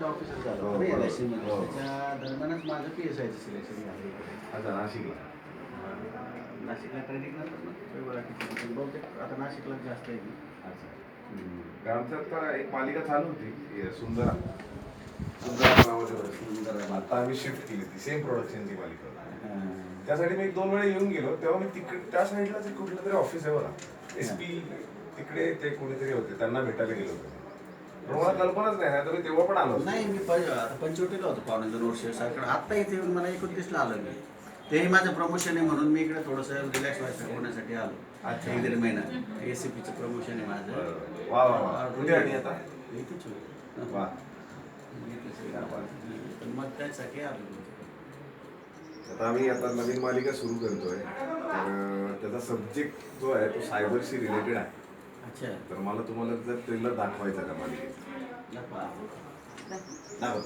Officer झालं हो, होतं ना बरोबर. LIC मध्ये. हो. त्याच्या दरम्यानच माझं PSIचं सिलेक्शन झालं इकडे. अच्छा, नाशिकला. नाशिकला ट्रेनिंग नंतर मग वेगवेगळ्या ठिकाणी पण बहुतेक आता नाशिकलाच जास्त आहे मी. अच्छा. आमच्यात तर एक मालिका चालू होती सुंदरा. सुंदरा नावाची होती. सुंदर आता आम्ही शिफ्ट केली ती सेम प्रोडक्शनची मालिका होती. हां. त्यासाठी मी 1-2 वेळा येऊन गेलो. तेव्हा मी तिकडे त्या साईडलाच एक कुठलं तरी ऑफिस आहे बघा. SP तिकडे ते कोणीतरी होते, त्यांना भेटायला गेलो होतो. पण मला कल्पनाच नाही, तर मी तेव्हा पण आलो. नाही मी आता पंचवटीला होतो पावणे 2 वर्ष सारखं. आत्ता इथे येऊन मला 29ला आलो मी. तेही माझं प्रमोशन आहे म्हणून मी इकडे थोडंसं रिलॅक्स होण्यासाठी आलो. अच्छा. 1-1.5 महिना ACPचं प्रमोशन आहे माझं. बरोबर. वा वा वा. कुठे आणि आता? इथेच होतं. वा. पण मग त्यासाठी आलो. आता आम्ही आता नवीन मालिका सुरू करतोय. तर त्याचा सब्जेक्ट जो आहे तो सायबरशी रिलेटेड आहे. अच्छा. तर मला तुम्हाला जर ट्रेलर दाखवायचा का मालिकेत? दाखवा. दाखव.